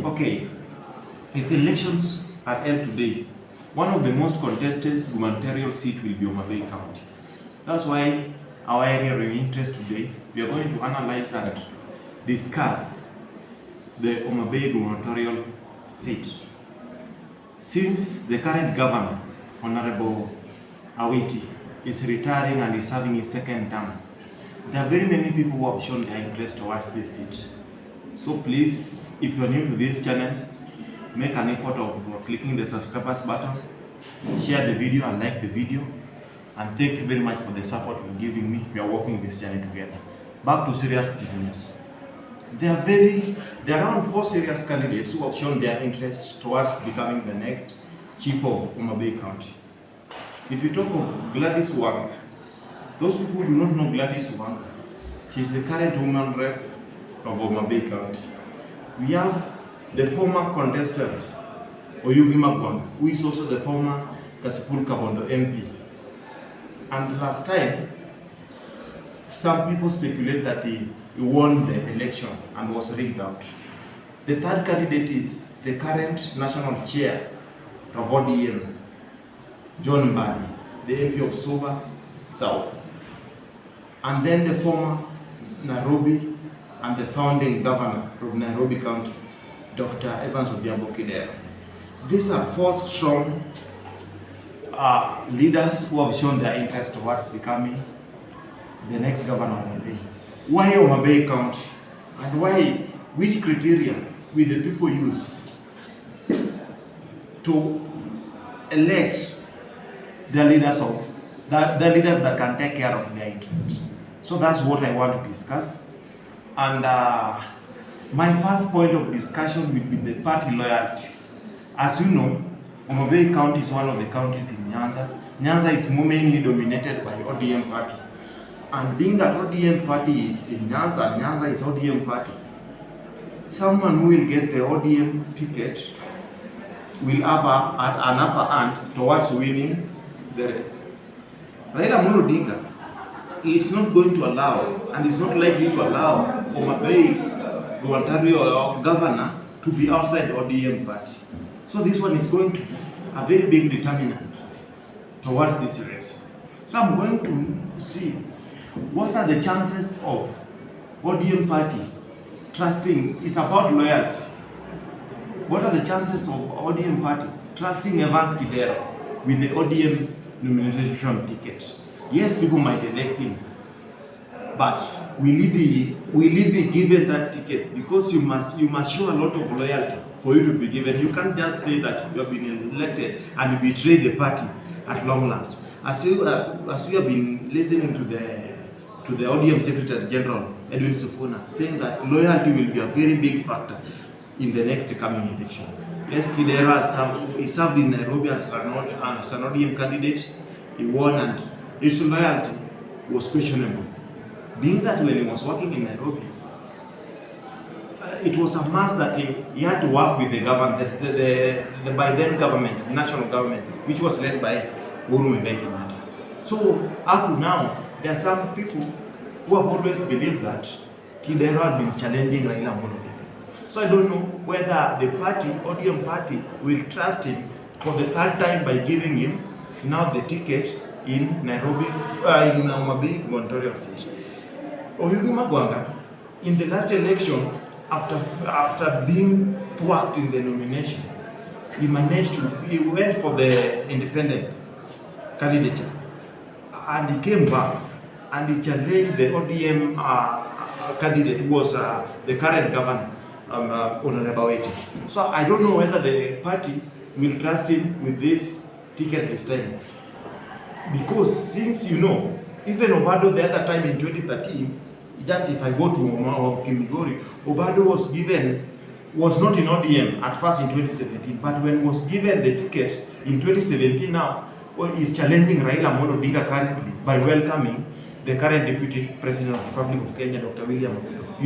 Okay, if elections are held today, one of the most contested gubernatorial seats will be Homa Bay County. That's why our area of interest today, we are going to analyze and discuss the Homa Bay gubernatorial seat. Since the current governor, Honorable Awiti, is retiring and is serving his second term, there are very many people who have shown their interest towards this seat. So please, if you are new to this channel, make an effort of clicking the subscribers button, share the video and like the video, and thank you very much for the support you're giving me. We are working this journey together. Back to serious business. There are around 4 serious candidates who have shown their interest towards becoming the next chief of Homa Bay County. If you talk of Gladys Wanga, those people who do not know Gladys Wanga, she is the current woman rep of Homa Bay County. We have the former contestant, Oyugima Gwanga, who is also the former Kasipul Kabondo MP. And last time, some people speculate that he won the election and was rigged out. The third candidate is the current national chair of ODM, John Mbadi, the MP of Soba South. And then the former Nairobi and the founding governor of Nairobi County, Dr. Evans Kidero. These are 4 strong leaders who have shown their interest towards becoming the next governor of Homa Bay. Why Homa Bay County? And which criteria will the people use to elect the leaders that can take care of their interest? So that's what I want to discuss. And my first point of discussion will be the party loyalty. As you know, Homa Bay County is one of the counties in Nyanza. Nyanza is mainly dominated by ODM party. And being that ODM party is in Nyanza, Nyanza is ODM party, someone who will get the ODM ticket will have an upper hand towards winning the race. Raila Amolo Odinga is not going to allow, and is not likely to allow, Homa Bay gubernatorial governor to be outside the ODM party. So this one is going to be a very big determinant towards this race. So I'm going to see what are the chances of ODM party trusting, it's about loyalty. What are the chances of ODM party trusting Evans Kidero with the ODM nomination ticket? Yes, people might elect him, but will he be given that ticket? Because you must show a lot of loyalty for you to be given. You can't just say that you have been elected and you betray the party at long last. As you have been listening to the ODM Secretary General Edwin Sifuna saying that loyalty will be a very big factor in the next coming election. Yes, Kidero served in Nairobi as an ODM candidate. He won, and his loyalty was questionable. Being that when he was working in Nairobi, it was a must that he had to work with the government, the by then government, national government, which was led by Uhuru Kenyatta. So up to now, there are some people who have always believed that Kidero has been challenging Raila Amolo Odinga. So I don't know whether the party, ODM party, will trust him for the third time by giving him now the ticket in Nairobi, in Homa Bay gubernatorial seat. Oyugima Gwanga, in the last election, after being thwarted in the nomination, he went for the independent candidature, and he came back and he challenged the ODM candidate who was the current governor, Honorable Awiti. So I don't know whether the party will trust him with this ticket this time, because since even Obado the other time in 2013, just if I go to Kimigori, Obado was not in ODM at first in 2017, but when was given the ticket in 2017 now, is challenging Raila Amolo Odinga currently by welcoming the current Deputy President of the Republic of Kenya, Dr. William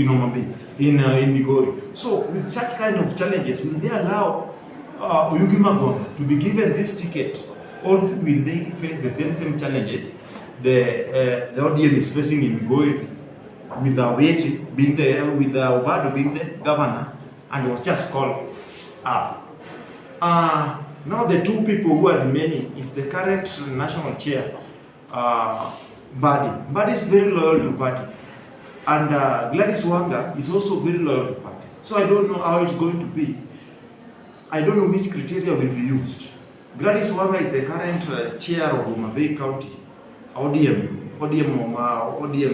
Homa Bay, in Migori. So with such kind of challenges, will they allow Oyugima Gwanga to be given this ticket, or will they face the same challenges the ODM is facing in Migori, with Awiti being with Obado being the governor and was just called up. Now the two people who are remaining is the current national chair, Mbadi. Mbadi is very loyal to party, and Gladys Wanga is also very loyal to party. So I don't know how it's going to be. I don't know which criteria will be used. Gladys Wanga is the current chair of Homa Bay County, ODM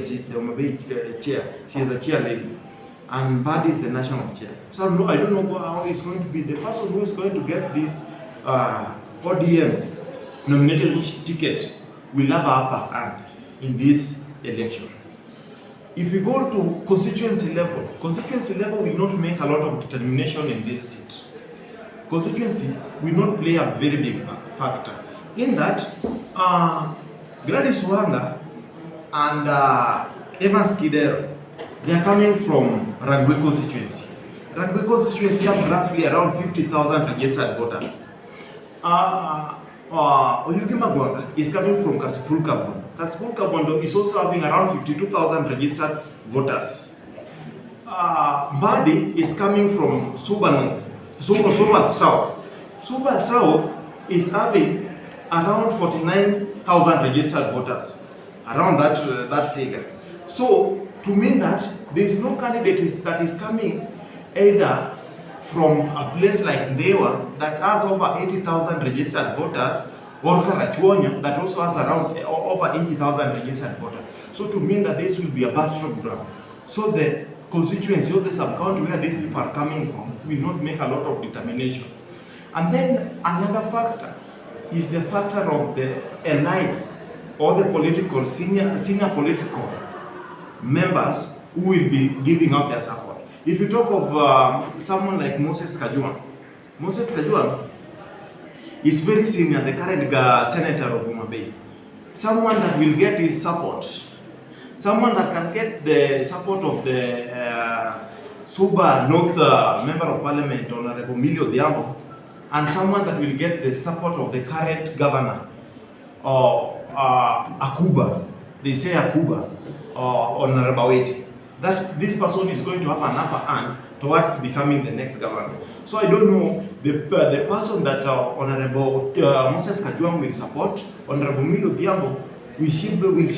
seat, the Homa Bay chair. She is the chair lady, and Mbadi is the national chair. So I don't know how it's going to be. The person who is going to get this ODM nominated ticket will have an upper hand in this election. If we go to constituency level will not make a lot of determination in this seat. Constituency will not play a very big factor. In that, Gladys Wanga and Evans Kidero, they are coming from Rangwe constituency. Rangwe constituency have roughly around 50,000 registered voters. Oyugi Magwanga is coming from Kasipul Kabondo. Kasipul Kabondo is also having around 52,000 registered voters. Mbadi is coming from Suba North. Suba South. Suba South is having around 49,000 registered voters. Around that figure. So, to mean that there is no candidate that is coming either from a place like Ndewa that has over 80,000 registered voters, or Karachuonyo that also has around over 80,000 registered voters. So to mean that this will be a battleground. So the constituency or the sub-county where these people are coming from will not make a lot of determination. And then another factor is the factor of the elites or the political senior political members who will be giving out their support. If you talk of someone like Moses Kajwang is very senior, the current senator of Homa Bay. Someone that will get his support. Someone that can get the support of the Suba North Member of Parliament, Honorable Milio Diambo, and someone that will get the support of the current governor, Akuba. They say Akuba, Honorable Weti. That this person is going to have an upper hand towards becoming the next governor. So I don't know the person that Honorable Moses Kajwang will support, Honorable Milo Diambo, will she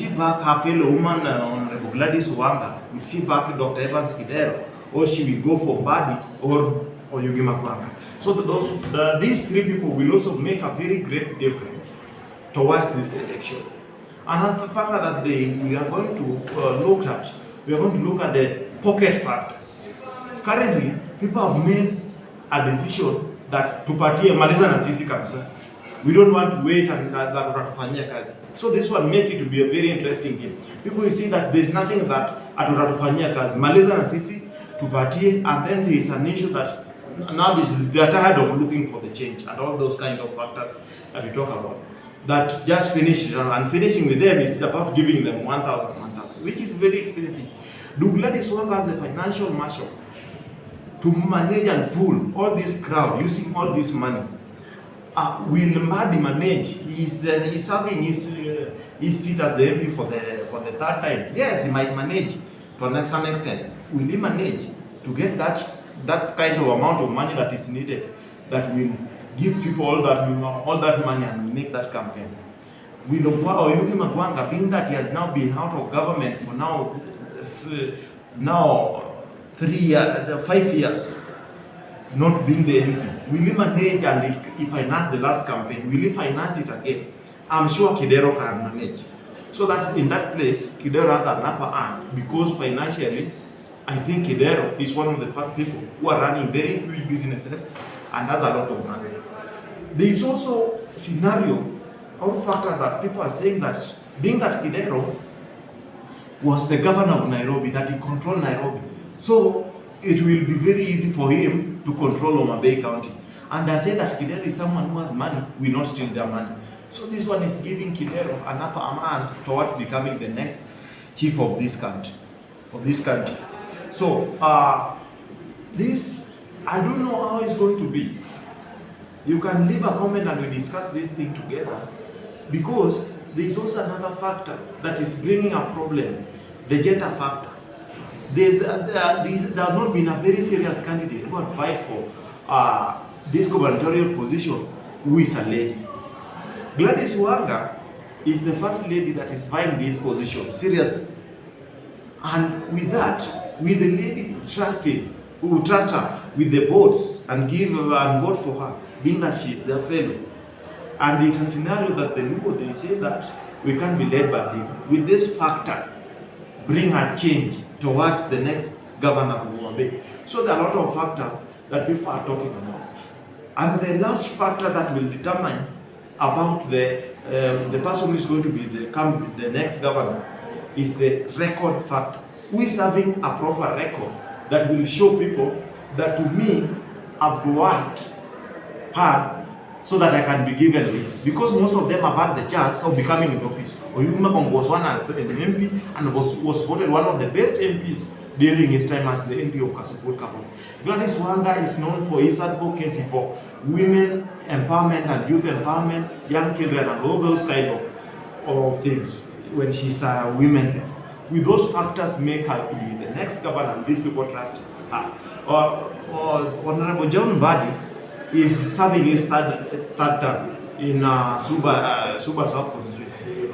back her fellow woman, Honorable Gladys Wanga, will she back Dr. Evans Kidero, or she will go for Mbadi or Yugima Kwanga. So these three people will also make a very great difference towards this election. Another factor that we are going to look at, the pocket factor. Currently, people have made a decision that tupatie maliza na sisi kabisa. We don't want to wait and that tutatufanyia kazi. So this one make it to be a very interesting game. People will see that there's nothing that tutatufanyia kazi. Maliza na sisi tupatie, and then there is an issue that now they are tired of looking for the change and all those kind of factors that we talk about. That just finish and finishing with them is about giving them 1,000, which is very expensive. Do Gladys Wanga has the financial muscle to manage and pull all this crowd using all this money? Will Mbadi manage? He's serving his seat as the MP for the third time. Yes, he might manage to some extent. Will he manage to get that kind of amount of money that is needed, that will give people all that money and make that campaign? Will Oyugi Magwanga, being that he has now been out of government for now 5 years, not being the MP, will he manage? And if finance the last campaign, will he finance it again? I'm sure Kidero can manage. So that in that place, Kidero has an upper hand, because financially, I think Kidero is one of the people who are running very huge businesses and has a lot of money. There is also scenario or factor that people are saying that being that Kidero was the governor of Nairobi, that he controlled Nairobi, so it will be very easy for him to control Homa Bay County. And they say that Kidero is someone who has money, will not steal their money. So this one is giving Kidero an upper hand towards becoming the next chief of this country. So this, I don't know how it's going to be. You can leave a comment and we discuss this thing together, because there is also another factor that is bringing a problem, the gender factor. there has not been a very serious candidate who had fight for this gubernatorial position who is a lady. Gladys Wanga is the first lady that is vying this position, seriously. And with that, with the lady trusted, who will trust her with the votes and give and vote for her, being that she is their fellow. And there's a scenario that the people, they say that we can't be led by them. With this factor, bring a change towards the next governor of Homa Bay. So there are a lot of factors that people are talking about. And the last factor that will determine about the person who is going to be the next governor is the record factor. Who is having a proper record that will show people that, to me, I've worked hard so that I can be given this. Because most of them have had the chance of becoming in office. Oyuma was one and an MP and was voted one of the best MPs during his time as the MP of Kasipul Kapon. Gladys Wanga is known for his advocacy for women empowerment and youth empowerment, young children, and all those kind of things when she's a women rep. With those factors make her to be the next governor, and these people trust her. Honorable John Mbadi is serving his third term in Suba South constituency.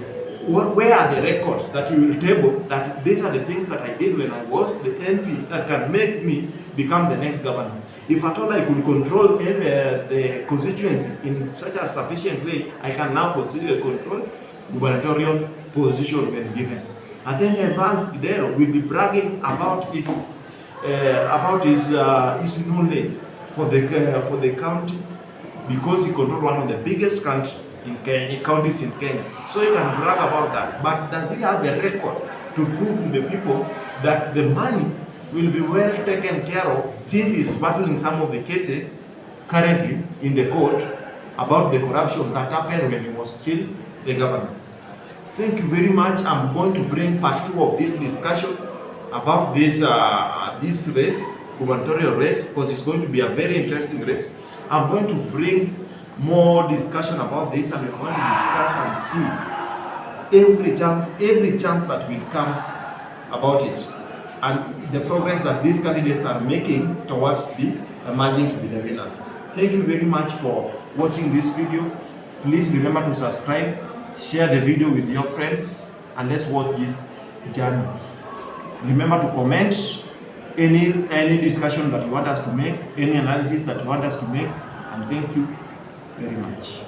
Where are the records that you will table that these are the things that I did when I was the MP that can make me become the next governor? If at all I could control the constituency in such a sufficient way, I can now consider control gubernatorial position when given. And then Evans Kidero will be bragging about his knowledge for the county, because he controlled one of the biggest counties in Kenya. So he can brag about that. But does he have a record to prove to the people that the money will be well taken care of, since he's battling some of the cases currently in the court about the corruption that happened when he was still the governor? Thank you very much. I'm going to bring part 2 of this discussion about this race, gubernatorial race, because it's going to be a very interesting race. I'm going to bring more discussion about this, and we're going to discuss and see every chance that will come about it, and the progress that these candidates are making towards emerging to be the winners. Thank you very much for watching this video. Please remember to subscribe, share the video with your friends, and let's watch this journey. Remember to comment any discussion that you want us to make, any analysis that you want us to make, and thank you very much.